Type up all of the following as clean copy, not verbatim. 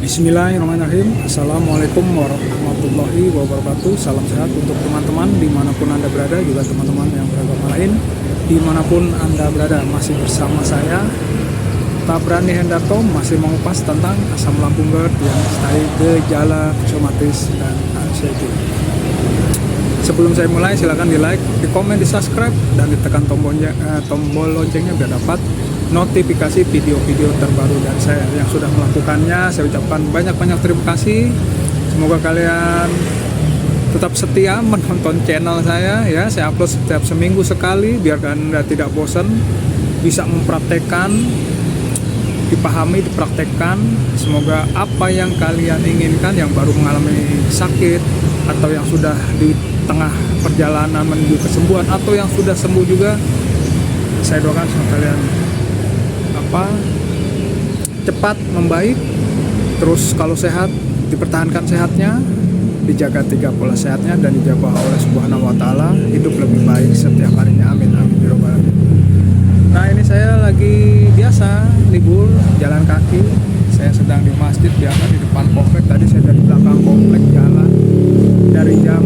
Bismillahirrahmanirrahim. Assalamualaikum warahmatullahi wabarakatuh. Salam sehat untuk teman-teman dimanapun Anda berada, juga teman-teman yang beragama lain dimanapun Anda berada. Masih bersama saya Tabrani Hendarto, masih mengupas tentang asam lambung GERD yang disertai gejala psikosomatis dan anxiety. Sebelum saya mulai, silakan di like, di komen, di subscribe, dan ditekan tombol loncengnya biar dapat notifikasi video-video terbaru dari saya. Yang sudah melakukannya, saya ucapkan banyak-banyak terima kasih. Semoga kalian tetap setia menonton channel saya ya. Saya upload setiap seminggu sekali biar Anda tidak bosan, bisa mempraktekkan, dipahami, dipraktekkan. Semoga apa yang kalian inginkan, yang baru mengalami sakit atau yang sudah di tengah perjalanan menuju kesembuhan atau yang sudah sembuh juga, saya doakan sama kalian cepat membaik. Terus kalau sehat, dipertahankan sehatnya, dijaga 3 pola sehatnya, dan dijaga oleh Subhanahu wa Ta'ala, hidup lebih baik setiap harinya. Amin amin ya rabbal alamin. Nah, ini saya lagi biasa libur jalan kaki. Saya sedang di masjid biasa di depan komplek. Tadi saya dari belakang komplek jalan dari jam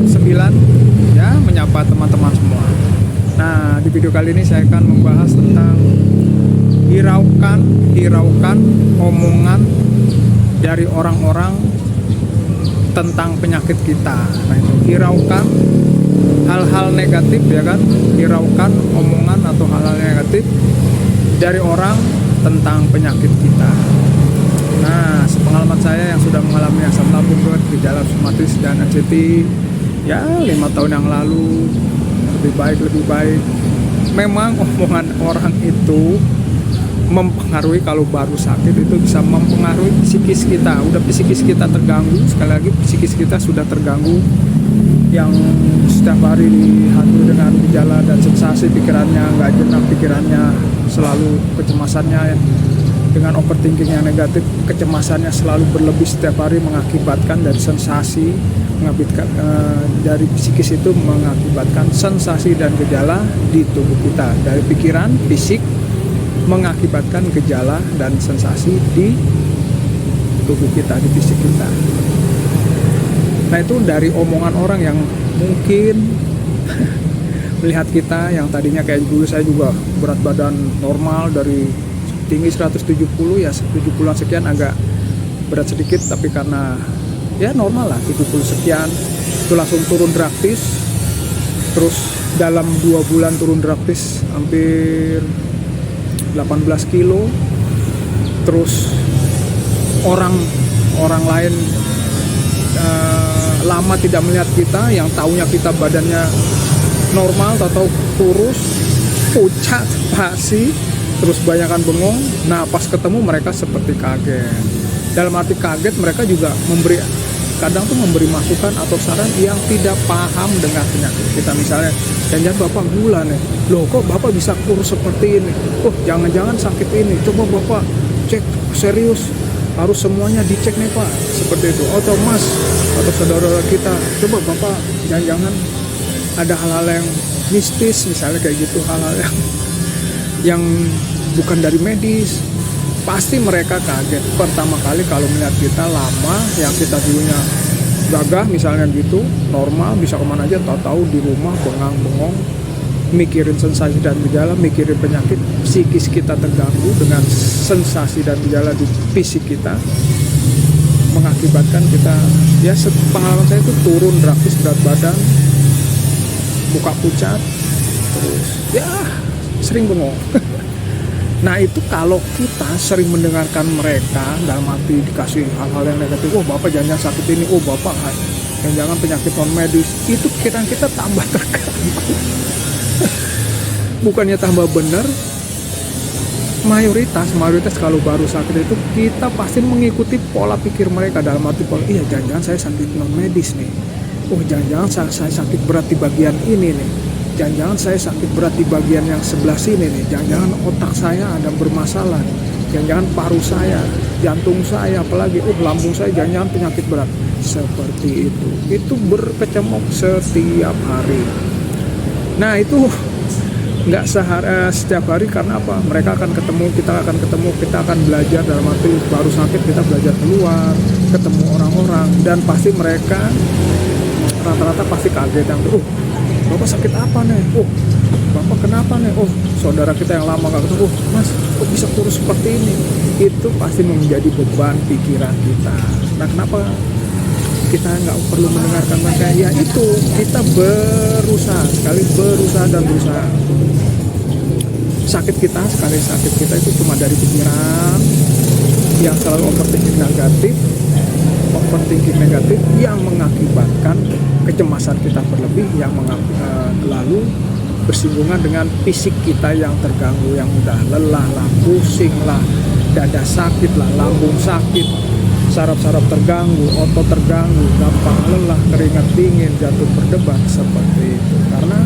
9 ya, menyapa teman-teman semua. Nah, di video kali ini saya akan membahas tentang hiraukan omongan dari orang-orang tentang penyakit kita. Nah, itu hiraukan hal-hal negatif ya kan, hiraukan omongan atau hal-hal negatif dari orang tentang penyakit kita. Nah, sepengalaman saya yang sudah mengalami asam lambung GERD, gejala psikosomatis dan anxiety ya 5 tahun yang lalu, lebih baik. Memang omongan orang itu mempengaruhi. Kalau baru sakit itu bisa mempengaruhi psikis kita. Udah psikis kita terganggu, sekali lagi psikis kita sudah terganggu, yang setiap hari dihantui dengan gejala dan sensasi, pikirannya nggak jenak, pikirannya selalu kecemasannya ya, dengan overthinking yang negatif, kecemasannya selalu berlebih setiap hari, mengakibatkan dari sensasi, dari psikis itu mengakibatkan sensasi dan gejala di tubuh kita. Dari pikiran, fisik, mengakibatkan gejala dan sensasi di tubuh kita, di fisik kita. Nah, itu dari omongan orang yang mungkin melihat kita yang tadinya kayak dulu saya juga berat badan normal, dari tinggi 170 ya 70-an sekian, agak berat sedikit, tapi karena ya normal lah 70 sekian, itu langsung turun drastis. Terus dalam 2 bulan turun drastis hampir 18 kilo. Terus orang lain lama tidak melihat kita, yang taunya kita badannya normal atau kurus, pucat, pasi, terus banyakan bengong. Nah, pas ketemu mereka seperti kaget. Dalam arti kaget, mereka juga kadang tuh memberi masukan atau saran yang tidak paham dengan penyakit kita. Misalnya, jangan Bapak gula nih, loh kok Bapak bisa kurus seperti ini, oh jangan-jangan sakit ini, coba Bapak cek serius, harus semuanya dicek nih Pak, seperti itu. Atau Mas, atau saudara kita, coba Bapak jangan-jangan ada hal-hal yang mistis, misalnya kayak gitu, hal-hal yang bukan dari medis. Pasti mereka kaget pertama kali kalau melihat kita lama, yang kita dulunya gagah misalnya gitu, normal, bisa kemana aja, tahu-tahu di rumah bengang-bengong, mikirin sensasi dan gejala, mikirin penyakit, psikis kita terganggu dengan sensasi dan gejala di fisik kita, mengakibatkan kita ya, pengalaman saya itu turun drastis berat badan, muka pucat, terus ya sering bengong. Nah, itu kalau kita sering mendengarkan mereka, dalam arti dikasih hal-hal yang negatif, oh Bapak jangan sakit ini, oh Bapak jangan penyakit non medis, itu pikiran kita tambah terganggu. Bukannya tambah benar, mayoritas kalau baru sakit itu kita pasti mengikuti pola pikir mereka, dalam arti iya jangan-jangan saya sakit non medis nih, oh jangan-jangan saya sakit berat di bagian ini nih, jangan-jangan saya sakit berat di bagian yang sebelah sini nih, jangan-jangan otak saya ada bermasalah, jangan-jangan paru saya, jantung saya, apalagi lambung saya, jangan-jangan penyakit berat. Seperti itu berkecamuk setiap hari. Nah, itu setiap hari. Karena apa? Mereka akan ketemu, kita akan belajar. Dalam arti baru sakit kita belajar keluar, ketemu orang-orang, dan pasti mereka rata-rata pasti kaget yang bapak sakit apa nih? Bapak kenapa nih? Saudara kita yang lama gak ketemu, mas kok bisa kurus seperti ini? Itu pasti menjadi beban pikiran kita. Nah, kenapa kita nggak perlu mendengarkan mereka? Ya itu, kita berusaha dan berusaha. Sakit kita itu cuma dari pikiran yang selalu overthinking negatif yang mengakibatkan kecemasan kita berlebih, yang lalu bersinggungan dengan fisik kita yang terganggu, yang udah lelah lah, pusing lah, dada sakit lah, lambung sakit, saraf-saraf terganggu, otot terganggu, gampang lelah, keringat dingin, jatuh berdebar, seperti itu. Karena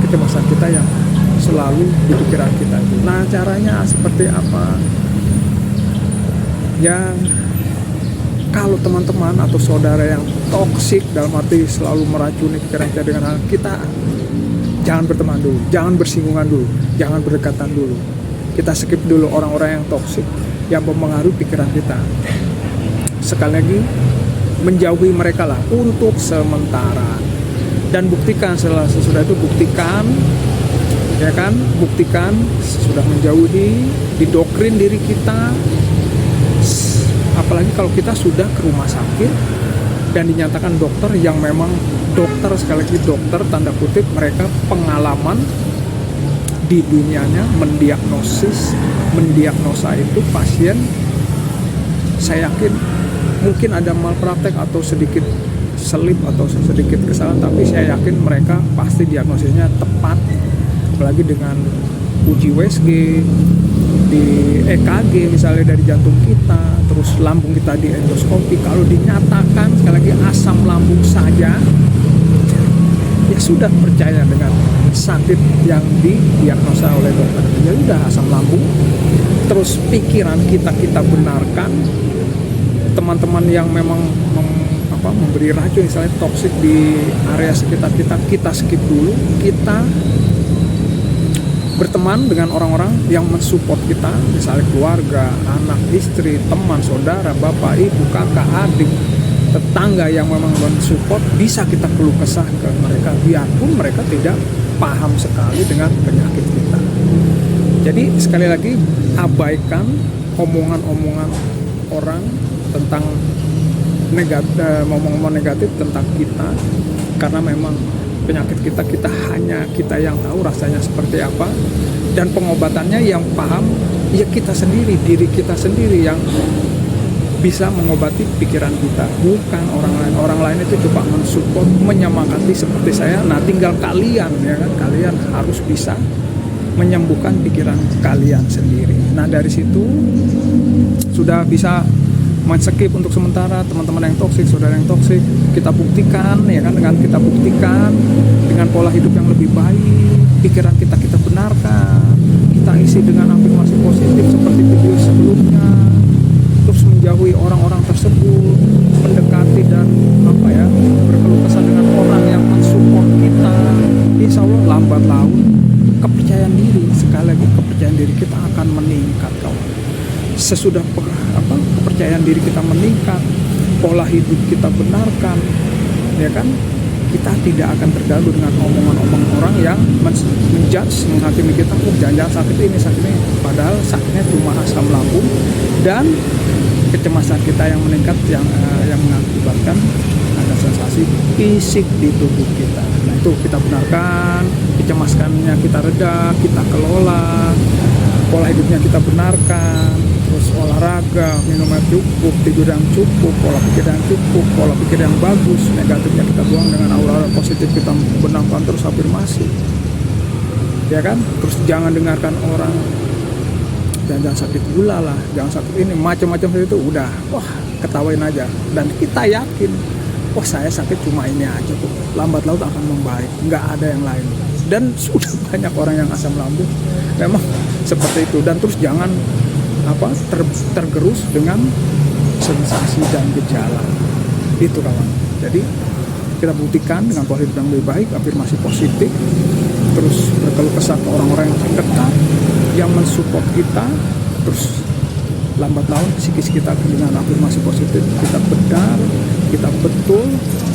kecemasan kita yang selalu di pikiran kita itu. Nah, caranya seperti apa? Ya, kalau teman-teman atau saudara yang toksik, dalam arti selalu meracuni pikiran kita dengan hal, kita jangan berteman dulu, jangan bersinggungan dulu, jangan berdekatan dulu. Kita skip dulu orang-orang yang toksik, yang mempengaruhi pikiran kita. Sekali lagi, menjauhi mereka lah untuk sementara. Dan buktikan, sesudah itu buktikan, ya kan, buktikan sudah menjauhi, didoktrin diri kita. Apalagi kalau kita sudah ke rumah sakit dan dinyatakan dokter yang memang dokter, sekali lagi dokter tanda kutip, mereka pengalaman di dunianya mendiagnosa itu pasien. Saya yakin mungkin ada malpraktek atau sedikit selip atau sedikit kesalahan, tapi saya yakin mereka pasti diagnosisnya tepat. Apalagi dengan uji USG, di EKG misalnya dari jantung kita, terus lambung kita di endoskopi, kalau dinyatakan sekali lagi asam lambung saja, ya sudah percaya dengan sakit yang didiagnosa oleh dokter. Ya udah, asam lambung. Terus pikiran kita benarkan. Teman-teman yang memang memberi racun misalnya toksik di area sekitar kita skip dulu. Kita berteman dengan orang-orang yang mensupport kita, misalnya keluarga, anak, istri, teman, saudara, bapak, ibu, kakak, adik, tetangga yang memang mensupport. Bisa kita keluh kesah ke mereka, biarpun mereka tidak paham sekali dengan penyakit kita. Jadi sekali lagi, abaikan omongan-omongan orang tentang ngomong-ngomong negatif tentang kita, karena memang penyakit kita hanya kita yang tahu rasanya seperti apa, dan pengobatannya yang paham ya kita sendiri, diri kita sendiri yang bisa mengobati pikiran kita, bukan orang lain. Orang lain itu coba mensupport, menyemangati seperti saya. Nah, tinggal kalian, ya kan, kalian harus bisa menyembuhkan pikiran kalian sendiri. Nah, dari situ sudah bisa men-skip untuk sementara teman-teman yang toksik, saudara yang toksik. Kita buktikan, ya kan, dengan kita buktikan dengan pola hidup yang lebih baik, pikiran kita benarkan, kita isi dengan afirmasi positif seperti video sebelumnya, terus menjauhi orang-orang tersebut, mendekati dan berkeluh kesah dengan orang yang mensupport kita. Insya Allah lambat laun kepercayaan diri, sekali lagi kepercayaan diri kita akan meningkat, kawan. Sesudah kepercayaan diri kita meningkat, pola hidup kita benarkan, ya kan, kita tidak akan terganggu dengan omongan-omongan orang yang menjudge, menghakimi kita. Jangan-jangan sakit ini, padahal sakitnya cuma asam lambung dan kecemasan kita yang meningkat, yang mengakibatkan ada sensasi fisik di tubuh kita. Nah, itu kita benarkan, kecemaskannya kita reda, kita kelola, pola hidupnya kita benarkan, terus olahraga, minum air cukup, tidur yang cukup, pola pikir yang cukup, pola pikir yang bagus, negatifnya kita buang dengan aura positif, kita benamkan terus afirmasi, ya kan. Terus jangan dengarkan orang, jangan sakit gula lah, jangan sakit ini, macam-macam itu, udah, ketawain aja. Dan kita yakin, saya sakit cuma ini aja kok, lambat laun akan membaik, nggak ada yang lain. Dan sudah banyak orang yang asam lambung memang seperti itu. Dan terus jangan tergerus dengan sensasi dan gejala itu, kawan. Jadi kita buktikan dengan pola hidup yang lebih baik, afirmasi positif, terus berkeluh kesah ke orang-orang yang terdekat yang mensupport kita, terus lambat laun psikis kita dengan afirmasi positif kita benar, kita betul,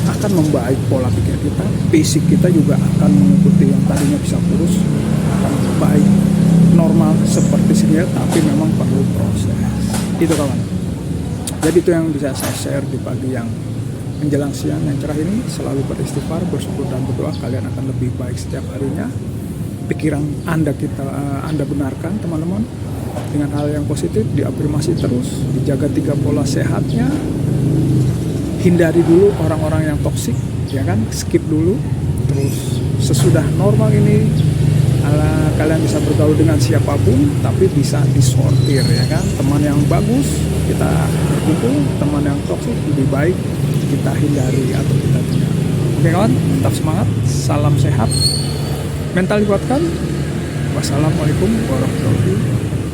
akan membaik pola pikir kita, basic kita juga akan mengikuti yang tadinya bisa kurus, akan baik normal seperti sedia, tapi memang perlu proses. Itu kawan. Jadi itu yang bisa saya share di pagi yang menjelang siang yang cerah ini. Selalu beristighfar, bersyukur dan berdoa, kalian akan lebih baik setiap harinya. Pikiran Anda Anda benarkan teman-teman dengan hal yang positif, diafirmasi terus, dijaga 3 pola sehatnya, hindari dulu orang-orang yang toksik, ya kan, skip dulu. Terus sesudah normal ini kalian bisa bergaul dengan siapapun, tapi bisa disortir, ya kan. Teman yang bagus kita berkumpul, teman yang toksik lebih baik kita hindari atau kita tidak. Oke kawan, tetap semangat, salam sehat, mental dikuatkan. Wassalamualaikum warahmatullahi wabarakatuh.